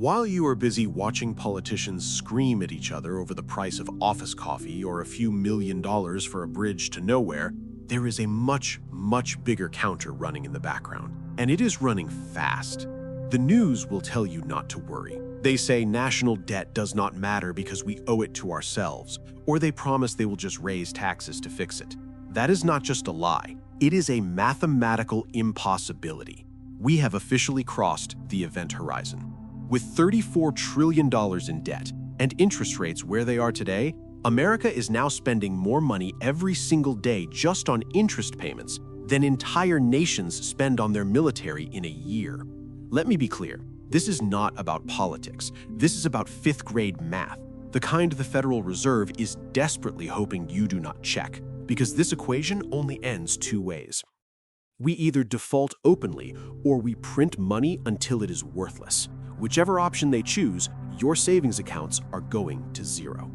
While you are busy watching politicians scream at each other over the price of office coffee or a few $1 million for a bridge to nowhere, there is a much bigger counter running in the background. And it is running fast. The news will tell you not to worry. They say national debt does not matter because we owe it to ourselves, or they promise they will just raise taxes to fix it. That is not just a lie. It is a mathematical impossibility. We have officially crossed the event horizon. With $34 trillion in debt and interest rates where they are today, America is now spending more money every single day just on interest payments than entire nations spend on their military in a year. Let me be clear, this is not about politics. This is about fifth-grade math, the kind the Federal Reserve is desperately hoping you do not check, because this equation only ends two ways. We either default openly or we print money until it is worthless. Whichever option they choose, your savings accounts are going to zero.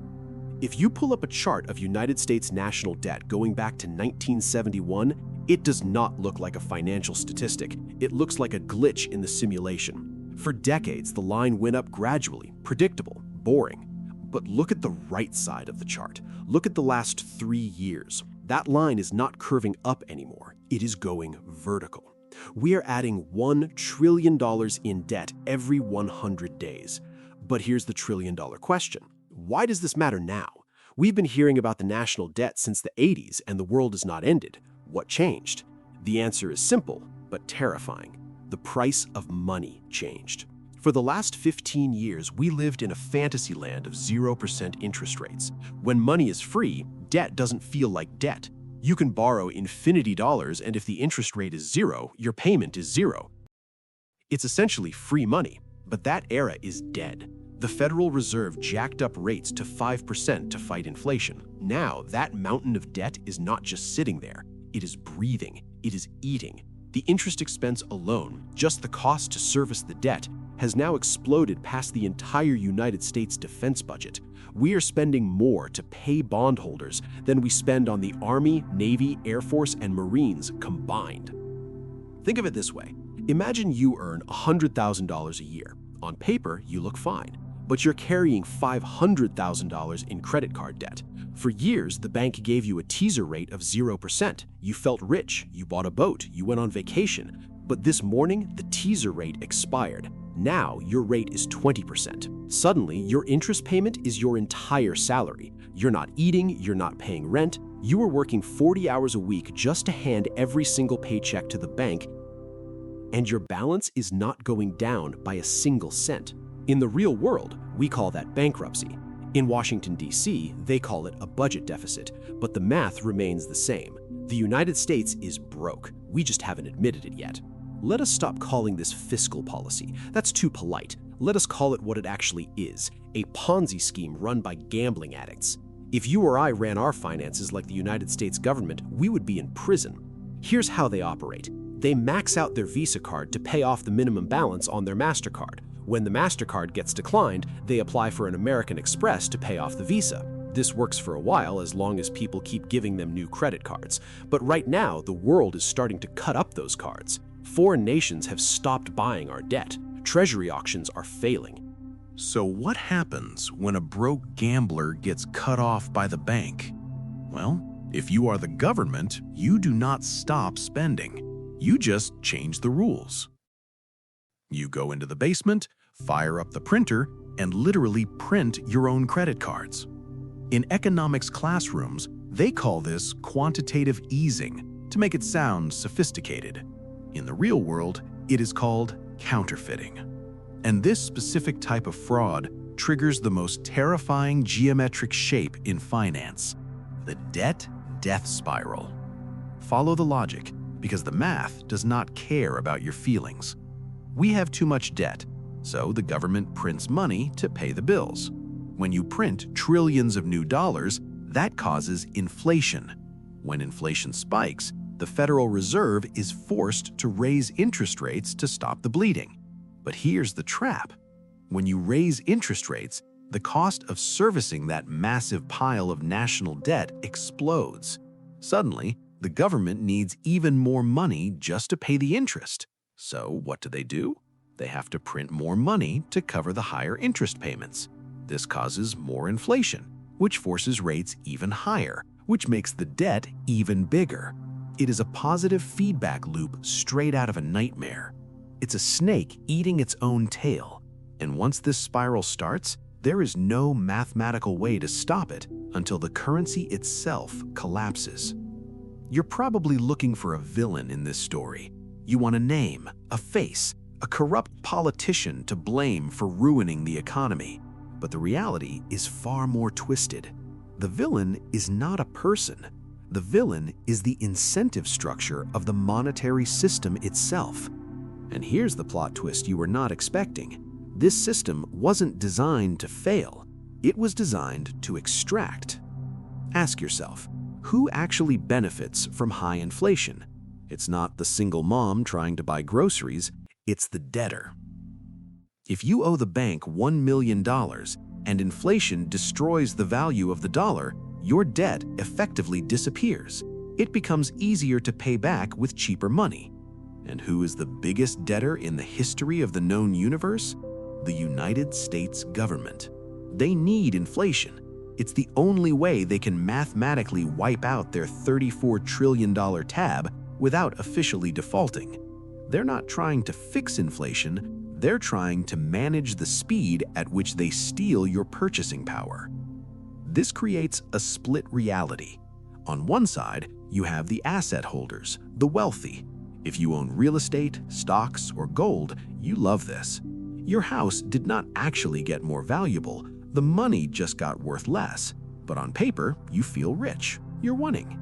If you pull up a chart of United States national debt going back to 1971, it does not look like a financial statistic. It looks like a glitch in the simulation. For decades, the line went up gradually, predictable, boring. But look at the right side of the chart. Look at the last 3 years. That line is not curving up anymore. It is going vertical. We are adding $1 trillion in debt every 100 days. But here's the trillion-dollar question. Why does this matter now? We've been hearing about the national debt since the 80s, and the world has not ended. What changed? The answer is simple, but terrifying. The price of money changed. For the last 15 years, we lived in a fantasy land of 0% interest rates. When money is free, debt doesn't feel like debt. You can borrow infinity dollars, and if the interest rate is zero, your payment is zero. It's essentially free money, but that era is dead. The Federal Reserve jacked up rates to 5% to fight inflation. Now, that mountain of debt is not just sitting there. It is breathing. It is eating. The interest expense alone, just the cost to service the debt, has now exploded past the entire United States defense budget. We are spending more to pay bondholders than we spend on the Army, Navy, Air Force, and Marines combined. Think of it this way. Imagine you earn $100,000 a year. On paper, you look fine, but you're carrying $500,000 in credit card debt. For years, the bank gave you a teaser rate of 0%. You felt rich, you bought a boat, you went on vacation. But this morning, the teaser rate expired. Now, your rate is 20%. Suddenly, your interest payment is your entire salary. You're not eating, you're not paying rent. You are working 40 hours a week just to hand every single paycheck to the bank, and your balance is not going down by a single cent. In the real world, we call that bankruptcy. In Washington, D.C., they call it a budget deficit, but the math remains the same. The United States is broke. We just haven't admitted it yet. Let us stop calling this fiscal policy. That's too polite. Let us call it what it actually is, a Ponzi scheme run by gambling addicts. If you or I ran our finances like the United States government, we would be in prison. Here's how they operate. They max out their Visa card to pay off the minimum balance on their MasterCard. When the MasterCard gets declined, they apply for an American Express to pay off the Visa. This works for a while as long as people keep giving them new credit cards. But right now, the world is starting to cut up those cards. Foreign nations have stopped buying our debt. Treasury auctions are failing. So what happens when a broke gambler gets cut off by the bank? Well, if you are the government, you do not stop spending. You just change the rules. You go into the basement, fire up the printer, and literally print your own credit cards. In economics classrooms, they call this quantitative easing to make it sound sophisticated. In the real world, it is called counterfeiting. And this specific type of fraud triggers the most terrifying geometric shape in finance, the debt-death spiral. Follow the logic, because the math does not care about your feelings. We have too much debt, so the government prints money to pay the bills. When you print trillions of new dollars, that causes inflation. When inflation spikes, the Federal Reserve is forced to raise interest rates to stop the bleeding. But here's the trap. When you raise interest rates, the cost of servicing that massive pile of national debt explodes. Suddenly, the government needs even more money just to pay the interest. So what do? They have to print more money to cover the higher interest payments. This causes more inflation, which forces rates even higher, which makes the debt even bigger. It is a positive feedback loop straight out of a nightmare. It's a snake eating its own tail. And once this spiral starts, there is no mathematical way to stop it until the currency itself collapses. You're probably looking for a villain in this story. You want a name, a face, a corrupt politician to blame for ruining the economy. But the reality is far more twisted. The villain is not a person. The villain is the incentive structure of the monetary system itself. And here's the plot twist you were not expecting. This system wasn't designed to fail. It was designed to extract. Ask yourself, who actually benefits from high inflation? It's not the single mom trying to buy groceries, it's the debtor. If you owe the bank $1 million and inflation destroys the value of the dollar, your debt effectively disappears. It becomes easier to pay back with cheaper money. And who is the biggest debtor in the history of the known universe? The United States government. They need inflation. It's the only way they can mathematically wipe out their $34 trillion tab without officially defaulting. They're not trying to fix inflation, they're trying to manage the speed at which they steal your purchasing power. This creates a split reality. On one side, you have the asset holders, the wealthy. If you own real estate, stocks, or gold, you love this. Your house did not actually get more valuable, the money just got worth less. But on paper, you feel rich. You're winning.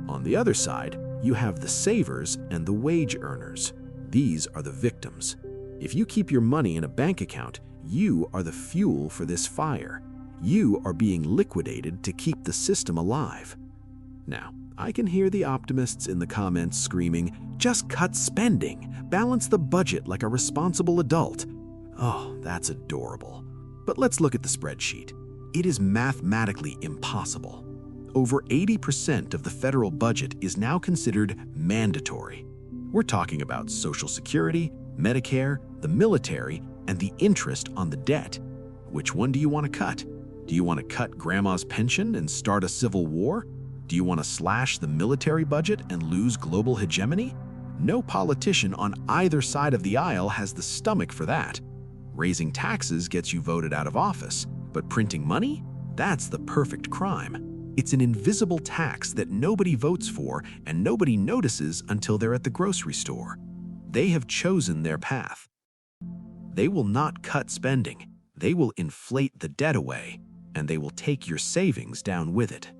On the other side, you have the savers and the wage earners. These are the victims. If you keep your money in a bank account, you are the fuel for this fire. You are being liquidated to keep the system alive. Now, I can hear the optimists in the comments screaming, "Just cut spending, balance the budget like a responsible adult." Oh, that's adorable. But let's look at the spreadsheet. It is mathematically impossible. Over 80% of the federal budget is now considered mandatory. We're talking about Social Security, Medicare, the military, and the interest on the debt. Which one do you want to cut? Do you want to cut grandma's pension and start a civil war? Do you want to slash the military budget and lose global hegemony? No politician on either side of the aisle has the stomach for that. Raising taxes gets you voted out of office, but printing money? That's the perfect crime. It's an invisible tax that nobody votes for and nobody notices until they're at the grocery store. They have chosen their path. They will not cut spending. They will inflate the debt away, and they will take your savings down with it.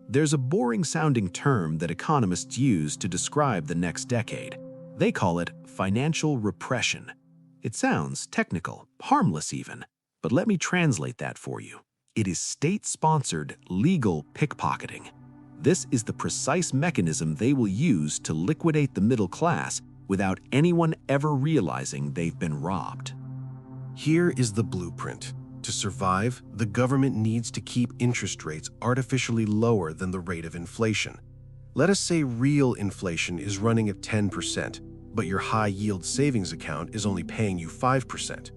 There's a boring-sounding term that economists use to describe the next decade. They call it financial repression. It sounds technical, harmless even, but let me translate that for you. It is state-sponsored legal pickpocketing. This is the precise mechanism they will use to liquidate the middle class without anyone ever realizing they've been robbed. Here is the blueprint. To survive, the government needs to keep interest rates artificially lower than the rate of inflation. Let us say real inflation is running at 10%, but your high-yield savings account is only paying you 5%.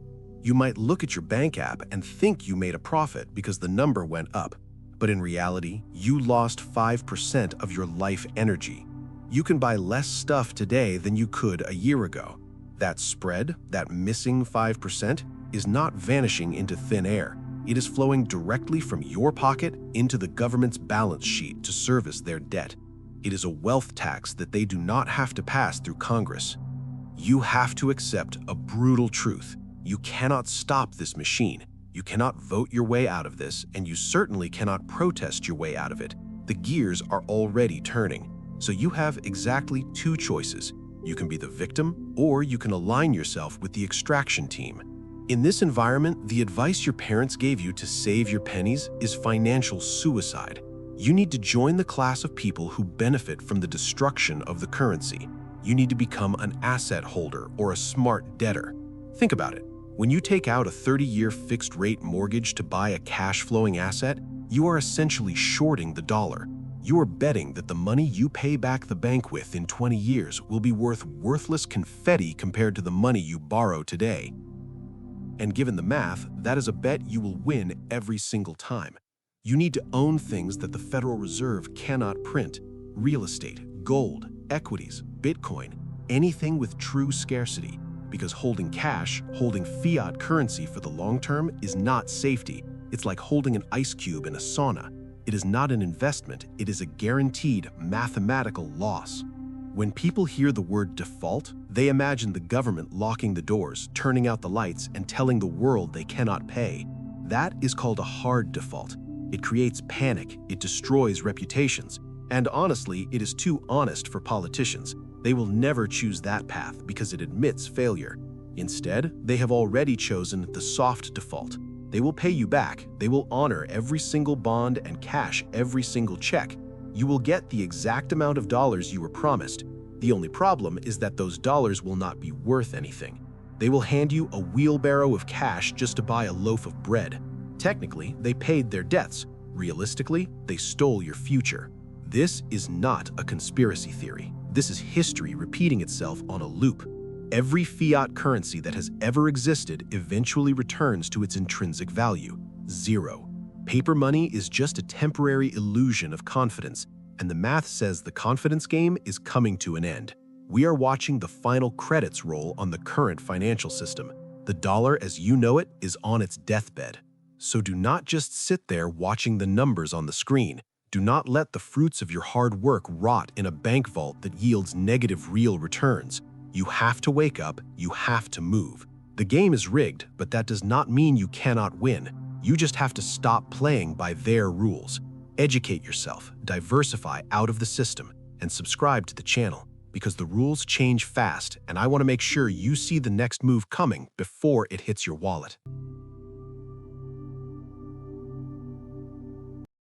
You might look at your bank app and think you made a profit because the number went up, but in reality, you lost 5% of your life energy. You can buy less stuff today than you could a year ago. That spread, that missing 5%, is not vanishing into thin air. It is flowing directly from your pocket into the government's balance sheet to service their debt. It is a wealth tax that they do not have to pass through Congress. You have to accept a brutal truth. You cannot stop this machine. You cannot vote your way out of this, and you certainly cannot protest your way out of it. The gears are already turning. So you have exactly two choices. You can be the victim, or you can align yourself with the extraction team. In this environment, the advice your parents gave you to save your pennies is financial suicide. You need to join the class of people who benefit from the destruction of the currency. You need to become an asset holder or a smart debtor. Think about it. When you take out a 30-year fixed-rate mortgage to buy a cash-flowing asset, you are essentially shorting the dollar. You are betting that the money you pay back the bank with in 20 years will be worth worthless confetti compared to the money you borrow today. And given the math, that is a bet you will win every single time. You need to own things that the Federal Reserve cannot print: real estate, gold, equities, Bitcoin, anything with true scarcity. Because holding cash, holding fiat currency for the long term is not safety. It's like holding an ice cube in a sauna. It is not an investment, it is a guaranteed mathematical loss. When people hear the word default, they imagine the government locking the doors, turning out the lights, and telling the world they cannot pay. That is called a hard default. It creates panic, it destroys reputations, and honestly, it is too honest for politicians. They will never choose that path because it admits failure. Instead, they have already chosen the soft default. They will pay you back, they will honor every single bond and cash every single check. You will get the exact amount of dollars you were promised. The only problem is that those dollars will not be worth anything. They will hand you a wheelbarrow of cash just to buy a loaf of bread. Technically, they paid their debts. Realistically, they stole your future. This is not a conspiracy theory. This is history repeating itself on a loop. Every fiat currency that has ever existed eventually returns to its intrinsic value: zero. Paper money is just a temporary illusion of confidence, and the math says the confidence game is coming to an end. We are watching the final credits roll on the current financial system. The dollar as you know it is on its deathbed. So do not just sit there watching the numbers on the screen. Do not let the fruits of your hard work rot in a bank vault that yields negative real returns. You have to wake up, you have to move. The game is rigged, but that does not mean you cannot win. You just have to stop playing by their rules. Educate yourself, diversify out of the system, and subscribe to the channel, because the rules change fast, and I want to make sure you see the next move coming before it hits your wallet.